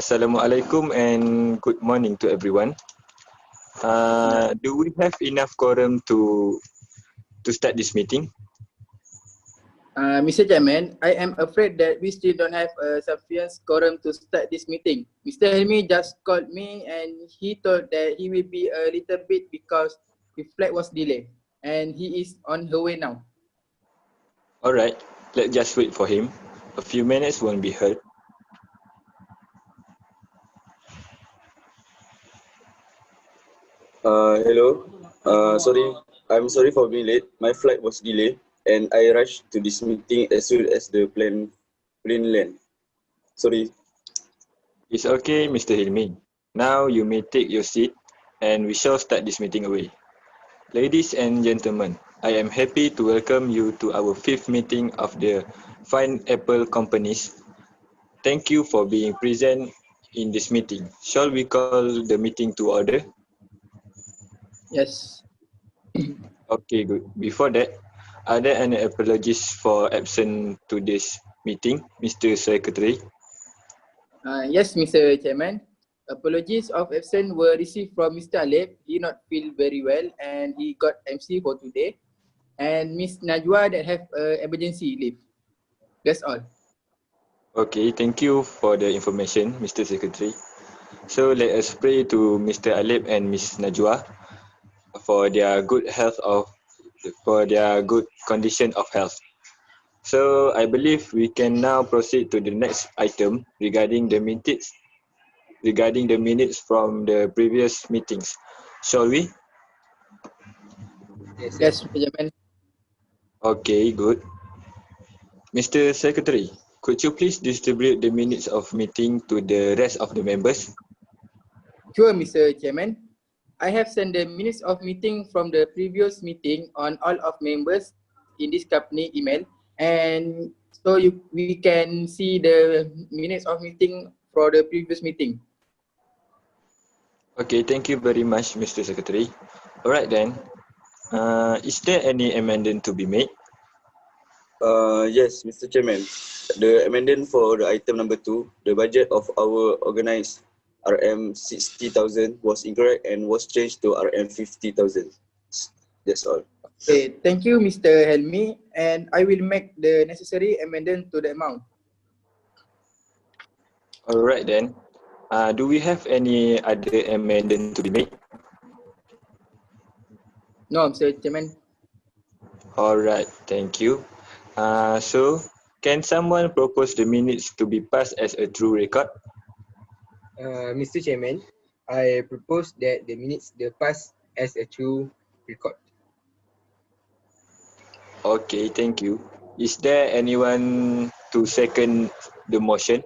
Assalamualaikum and good morning to everyone. Do we have enough quorum to start this meeting? Mr. Chairman, I am afraid that we still don't have a sufficient quorum to start this meeting. Mr. Hilmi just called me and he told that he will be a little bit because his flight was delayed and he is on her way now. Alright, let's just wait for him. A few minutes won't be hurt. Hello. I'm sorry for being late. My flight was delayed and I rushed to this meeting as soon as the plane land. Sorry. It's okay, Mr. Hilmi. Now you may take your seat and we shall start this meeting away. Ladies and gentlemen, I am happy to welcome you to our 5th meeting of the Fine Apple Companies. Thank you for being present in this meeting. Shall we call the meeting to order? Yes. Okay, good. Before that, are there any apologies for absent to this meeting, Mr. Secretary? Yes, Mr. Chairman. Apologies of absence were received from Mr. Alep. He not feel very well and he got MC for today. And Miss Najwa that have emergency leave. That's all. Okay, thank you for the information, Mr. Secretary. So let us pray to Mr. Alep and Miss Najwa for their good condition of health. So I believe we can now proceed to the next item regarding the minutes from the previous meetings. Shall we? Yes, Mr. Chairman. Okay, good. Mr. Secretary, could you please distribute the minutes of meeting to the rest of the members? Sure, Mr. Chairman. I have sent the minutes of meeting from the previous meeting on all of members in this company email, and so we can see the minutes of meeting for the previous meeting. Okay, thank you very much, Mr. Secretary. Alright then, is there any amendment to be made? Yes, Mr. Chairman. The amendment for the item number 2, the budget of our organized RM 60,000 was incorrect and was changed to RM 50,000. That's all. Okay, thank you, Mr. Hilmi, and I will make the necessary amendment to the amount. Alright then, do we have any other amendment to be made? No, Mr. Chairman. Alright, thank you. So, can someone propose the minutes to be passed as a true record? Mr. Chairman, I propose that the minutes be passed as a true record. Okay, thank you. Is there anyone to second the motion?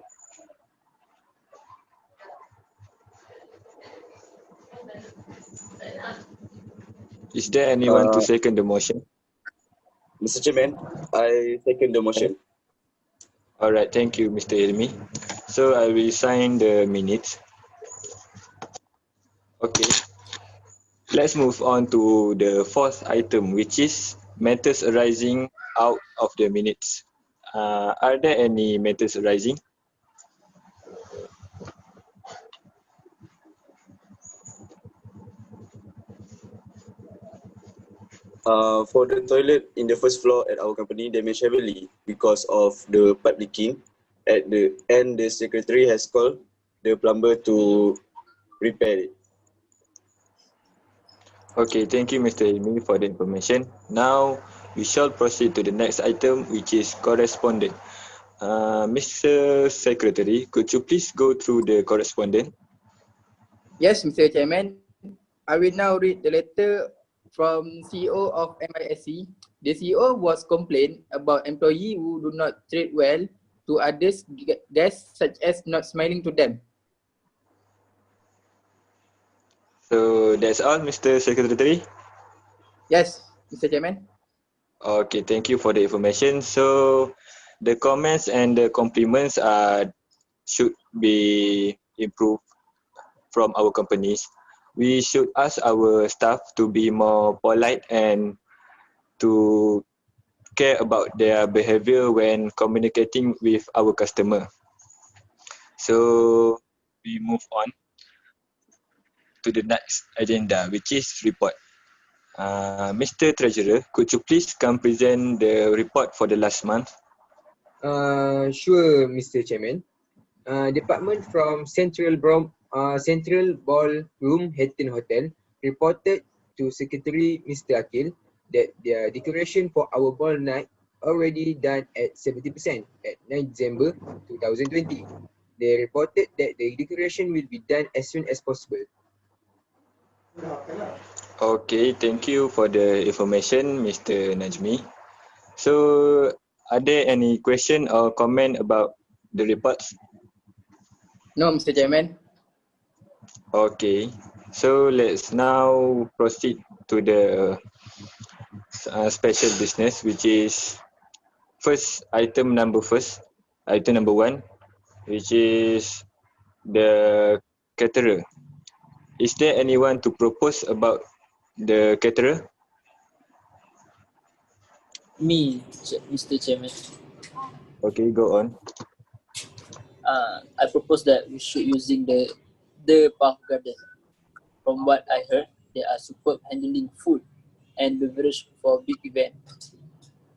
Is there anyone to second the motion? Mr. Chairman, I second the motion. Alright, thank you, Mr. Hilmi. So I will sign the minutes. Okay. Let's move on to the 4th item, which is matters arising out of the minutes. Are there any matters arising? For the toilet in the first floor at our company damaged heavily because of the pipe leaking. At the end, the secretary has called the plumber to repair it. Okay, thank you, Mr. Hilmi, for the information. Now, we shall proceed to the next item, which is correspondent. Mr. Secretary, could you please go through the correspondent? Yes, Mr. Chairman. I will now read the letter from CEO of MISC. The CEO was complained about employees who do not treat well to others guests, such as not smiling to them. So that's all, Mr. Secretary. Yes, Mr. Chairman. Okay, thank you for the information. So the comments and the compliments should be improved from our companies. We should ask our staff to be more polite and to care about their behavior when communicating with our customer. So we move on to the next agenda, which is report. Mr. Treasurer, could you please come present the report for the last month? Sure, Mr. Chairman. Department from Central Ballroom Hilton Hotel reported to Secretary Mr. Aqil that their decoration for our ball night already done at 70% at 9 December 2020. They reported that the decoration will be done as soon as possible. Okay, thank you for the information, Mr. Najmi. So, are there any question or comment about the reports? No, Mr. Chairman. Okay, so let's now proceed to the special business, which is item number one, which is the caterer. Is there anyone to propose about the caterer? Me, Mr. Chairman. Okay, go on. I propose that we should using the Park Garden. From what I heard, they are superb handling food and beverage for big event.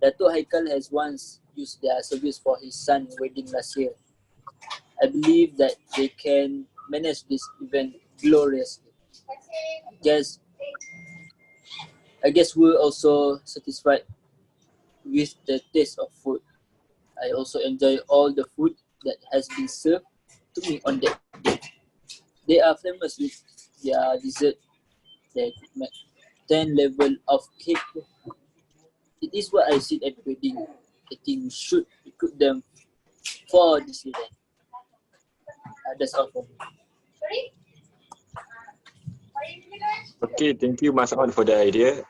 Dato' Haikal has once used their service for his son's wedding last year. I believe that they can manage this event gloriously. I guess we're also satisfied with the taste of food. I also enjoy all the food that has been served to me on that day. They are famous with their dessert. They could make 10 level of cake. It is what I see at the wedding. I think we should recruit them for this event. That's all for me. Okay, thank you, Mas'ud, for the idea.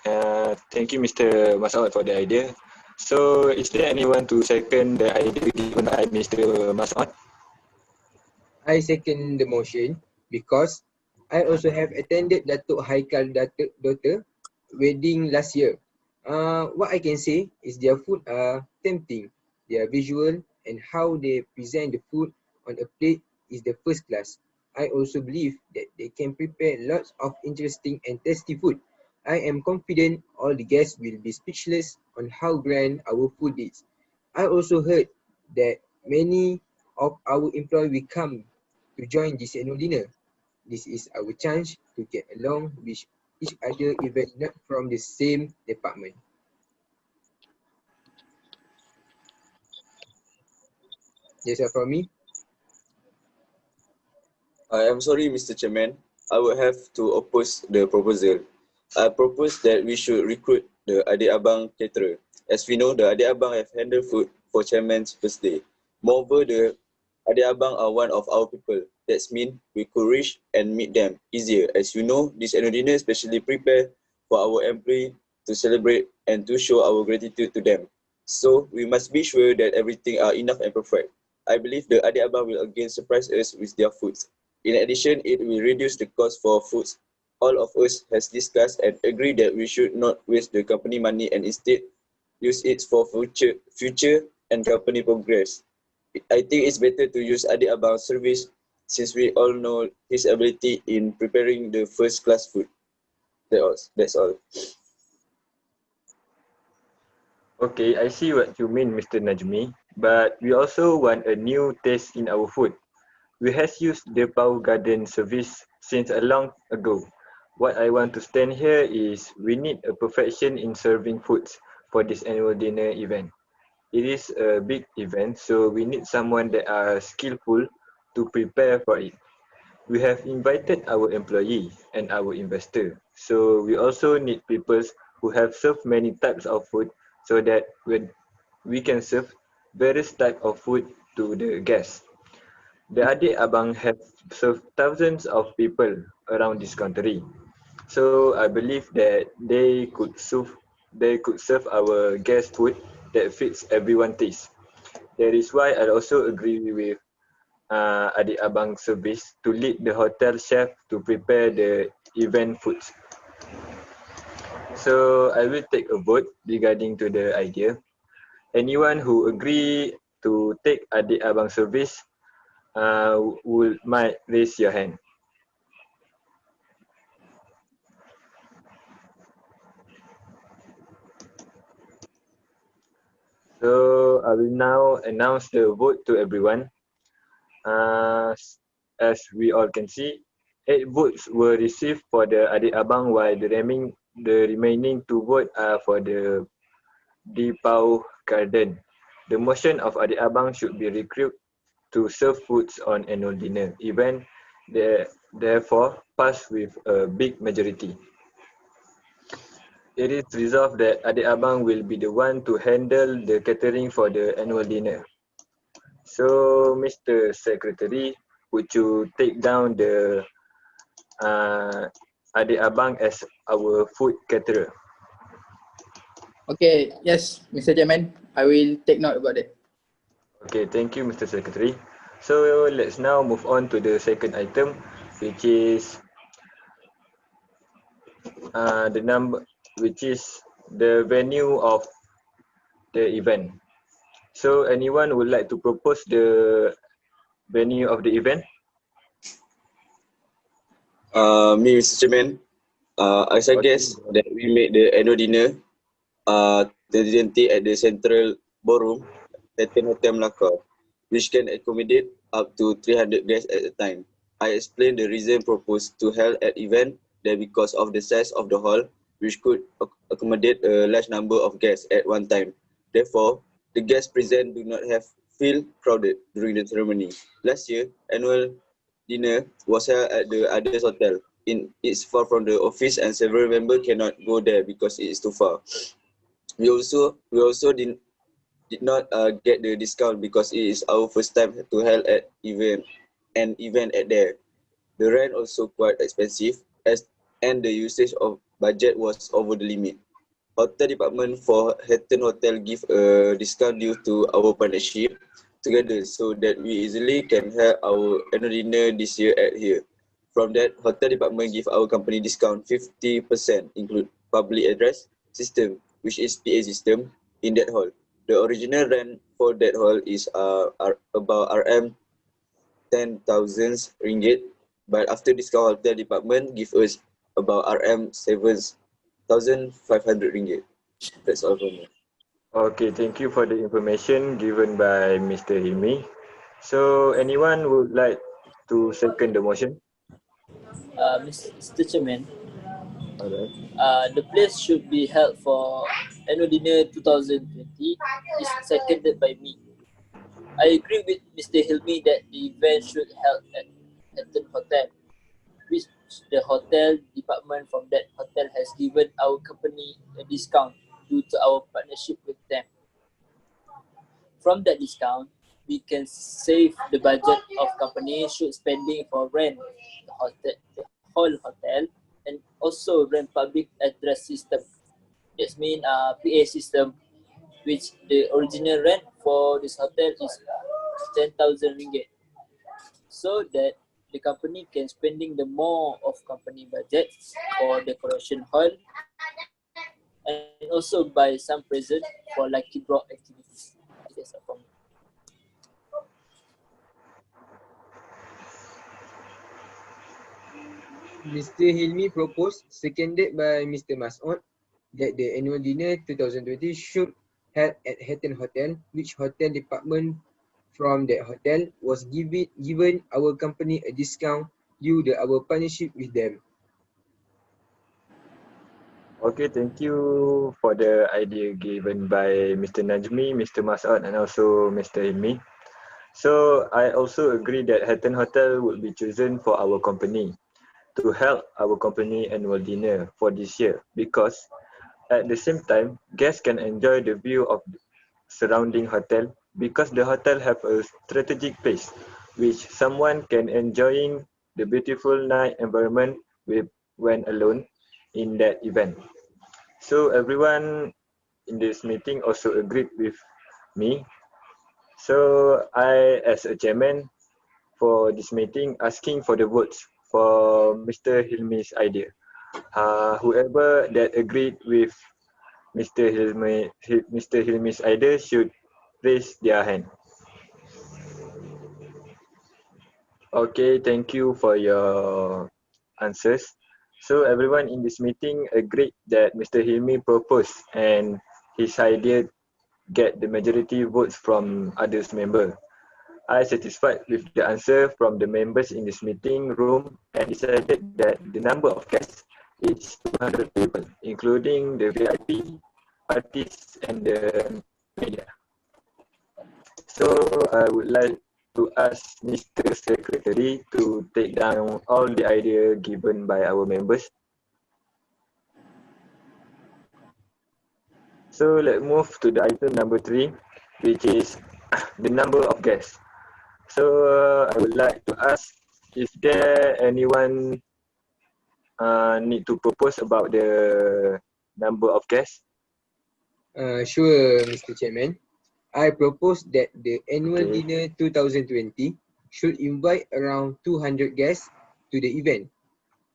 Thank you, Mr. Mas'ud, for the idea. So, is there anyone to second the idea given by Mr. Mas'ud? I second the motion because I also have attended Datuk Haikal daughter wedding last year. What I can say is their food are tempting. Their visual and how they present the food on a plate is the first class. I also believe that they can prepare lots of interesting and tasty food. I am confident all the guests will be speechless on how grand our food is. I also heard that many of our employees will come to join this annual dinner. This is our chance to get along with each other even not from the same department. That's all from me. I am sorry, Mr. Chairman. I will have to oppose the proposal. I propose that we should recruit the Adik Abang caterer. As we know, the Adik Abang have handled food for Chairman's first day. Moreover, the Adik Abang are one of our people. That means we could reach and meet them easier. As you know, this annual dinner is specially prepared for our employee to celebrate and to show our gratitude to them. So we must be sure that everything are enough and perfect. I believe the Adik Abang will again surprise us with their foods. In addition, it will reduce the cost for foods. All of us has discussed and agreed that we should not waste the company money and instead use it for future and company progress. I think it's better to use Adik Abang's service since we all know his ability in preparing the first class food. That's all. Okay, I see what you mean, Mr. Najmi. But we also want a new taste in our food. We have used the Pau Garden service since a long ago. What I want to stand here is we need a perfection in serving foods for this annual dinner event. It is a big event, so we need someone that are skillful to prepare for it. We have invited our employee and our investor, so we also need people who have served many types of food so that when we can serve various types of food to the guests. The Adik Abang have served thousands of people around this country. So I believe that they could serve our guest food that fits everyone's taste. That is why I also agree with Adik Abang service to lead the hotel chef to prepare the event foods. So I will take a vote regarding to the idea. Anyone who agree to take Adik Abang service, might raise your hand. So I will now announce the vote to everyone. As we all can see, 8 votes were received for the adik abang, while the remaining 2 votes are for the Dipau Garden. The motion of adik abang should be recruited to serve foods on annual dinner event, therefore passed with a big majority. It is resolved that adik abang will be the one to handle the catering for the annual dinner. So, Mr. Secretary, would you take down the adik abang as our food caterer? Okay, yes, Mr. Chairman, I will take note about it. Okay, thank you, Mr. Secretary. So, let's now move on to the second item, which is the venue of the event. So, anyone would like to propose the venue of the event? Me, Mr. Chairman, I suggest that we make the annual dinner 2020 at the Central Ballroom, Hilton Hotel Melaka, which can accommodate up to 300 guests at a time. I explained the reason proposed to held at event that because of the size of the hall, which could accommodate a large number of guests at one time. Therefore, the guests present do not feel crowded during the ceremony. Last year, annual dinner was held at the Others Hotel. It's far from the office and several members cannot go there because it is too far. We also did not get the discount because it is our first time to held an event at there. The rent also quite expensive and the usage of budget was over the limit. Hotel department for Hilton Hotel give a discount due to our partnership together so that we easily can have our annual dinner this year at here. From that, hotel department give our company discount 50% include public address system, which is PA system, in that hall. The original rent for that hall is about RM 10,000 ringgit, but after discount, hotel department give us about RM 7,500 ringgit. That's all from me. Okay, thank you for the information given by Mr. Hilmi. So, anyone would like to second the motion? Mr. Chairman, Alright. the place should be held for annual dinner 2020 is seconded by me. I agree with Mr. Hilmi that the event should held at Hilton Hotel, which the hotel department from that hotel has given our company a discount due to our partnership with them. From that discount, we can save the budget of company should spending for rent the whole hotel, and also rent public address system. That means PA system, which the original rent for this hotel is 10,000 ringgit. So that the company can spending the more of company budget for decoration hall and also buy some present for lucky draw activities. That's all from me. Mr. Hilmi proposed, seconded by Mr. Mas'ud, that the annual dinner 2020 should held at Hilton Hotel, which hotel department from that hotel was given our company a discount due to our partnership with them. Okay, thank you for the idea given by Mr. Najmi, Mr. Mas'ud, and also Mr. Hilmi. So, I also agree that Hilton Hotel would be chosen for our company to help our company annual dinner for this year because at the same time, guests can enjoy the view of the surrounding hotel because the hotel have a strategic place which someone can enjoying the beautiful night environment with when alone in that event. So everyone in this meeting also agreed with me. So I, as a chairman for this meeting, asking for the votes for Mr. Hilmi's idea. Whoever that agreed with Mr. Hilmi's idea should raise their hand. Okay, thank you for your answers. So everyone in this meeting agreed that Mr. Hilmi proposed and his idea get the majority votes from others member. I satisfied with the answer from the members in this meeting room and decided that the number of guests is 200 people, including the VIP, artists and the media. So I would like to ask Mr. Secretary to take down all the idea given by our members. So let's move to the item number 3, which is the number of guests. So I would like to ask, is there anyone need to propose about the number of guests? Sure, Mr. Chairman. I propose that the annual Okay. dinner 2020 should invite around 200 guests to the event.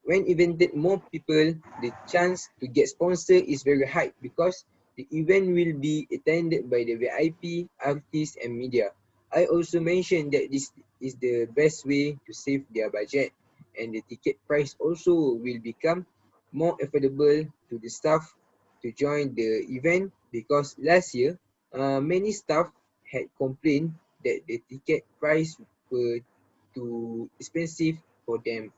When invited more people, the chance to get sponsor is very high because the event will be attended by the VIP, artists and media. I also mentioned that this is the best way to save their budget, and the ticket price also will become more affordable to the staff to join the event because last year many staff had complained that the ticket price were too expensive for them.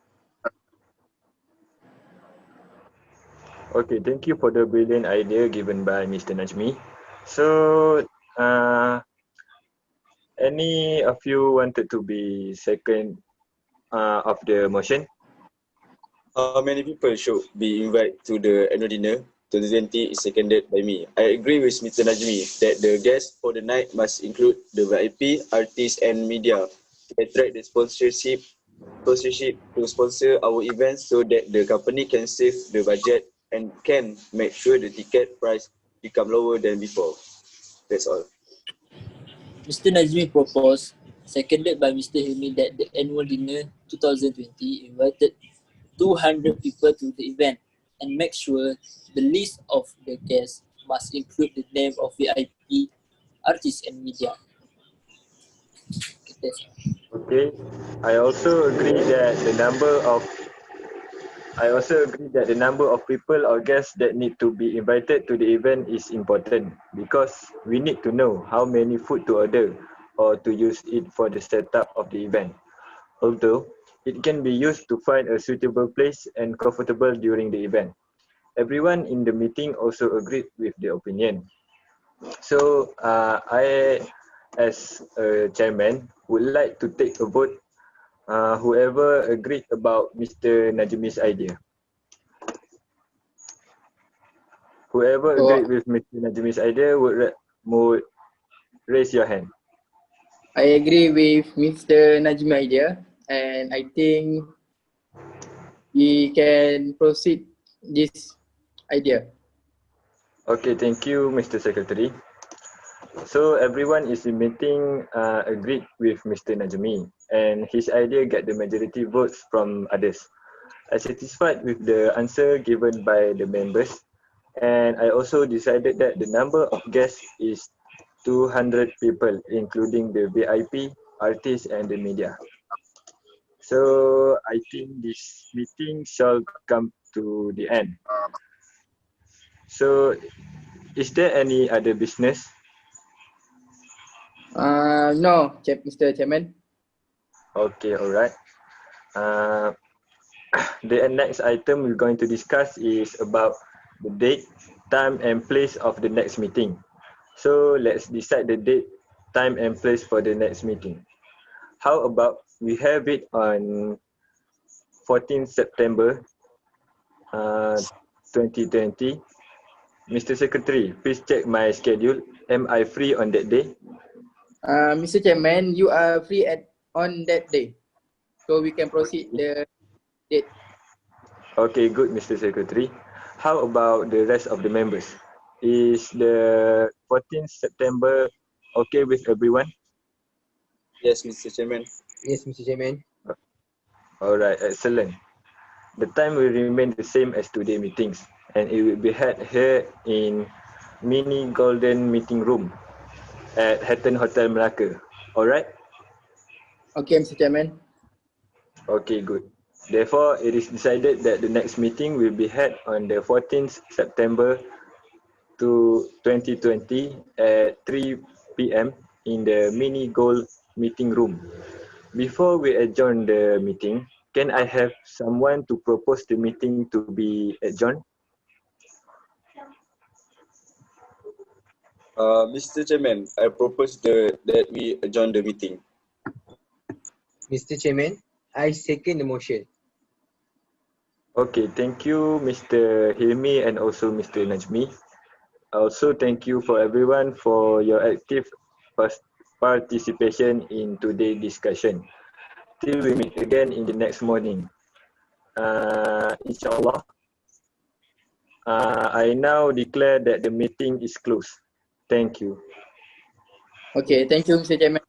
Okay, thank you for the brilliant idea given by Mr. Najmi. So, any of you wanted to be second of the motion? How many people should be invited to the annual dinner 2020 is seconded by me. I agree with Mr. Najmi that the guests for the night must include the VIP, artists and media to attract the sponsorship to sponsor our events so that the company can save the budget and can make sure the ticket price become lower than before. That's all. Mr. Najmi proposed, seconded by Mr. Hilmi, that the annual dinner 2020 invited 200 people to the event and make sure the list of the guests must include the name of VIP, artists and media. Okay, that's all. Okay. I also agree that the number of people or guests that need to be invited to the event is important because we need to know how many food to order or to use it for the setup of the event. Although it can be used to find a suitable place and comfortable during the event. Everyone in the meeting also agreed with the opinion. So I, as a chairman, would like to take a vote. Whoever agreed about Mr. Najmi's idea. Whoever So agreed with Mr. Najmi's idea would raise your hand. I agree with Mr. Najmi idea, and I think we can proceed this idea. Okay, thank you, Mr. Secretary. So everyone is in meeting agreed with Mr. Najmi, and his idea get the majority votes from others. I satisfied with the answer given by the members, and I also decided that the number of guests is 200 people, including the VIP, artists, and the media. So I think this meeting shall come to the end. So is there any other business? No, Mr. Chairman. Okay, all right. Uh, the next item we're going to discuss is about the date, time, and place of the next meeting. So let's decide the date, time, and place for the next meeting. How about we have it on 14th September 2020. Mr. Secretary, please check my schedule. Am I free on that day? Mr. Chairman, you are free on that day, so we can proceed the date. Okay, good, Mr. Secretary. How about the rest of the members? Is the 14th September okay with everyone? Yes, Mr. Chairman. Yes, Mr. Chairman. All right, excellent. The time will remain the same as today's meetings, and it will be held here in Mini Golden Meeting Room at Hatton Hotel Melaka. All right? Okay, Mr. Chairman. Okay, good. Therefore, it is decided that the next meeting will be held on the 14th September to 2020 at 3 p.m. in the mini gold meeting room. Before we adjourn the meeting, can I have someone to propose the meeting to be adjourned? Mr. Chairman, I propose that we adjourn the meeting. Mr. Chairman, I second the motion. Okay, thank you, Mr. Hilmi and also Mr. Najmi. Also, thank you for everyone for your active participation in today's discussion. Till we meet again in the next morning. Inshallah. I now declare that the meeting is closed. Thank you. Okay, thank you, Mr. Chairman.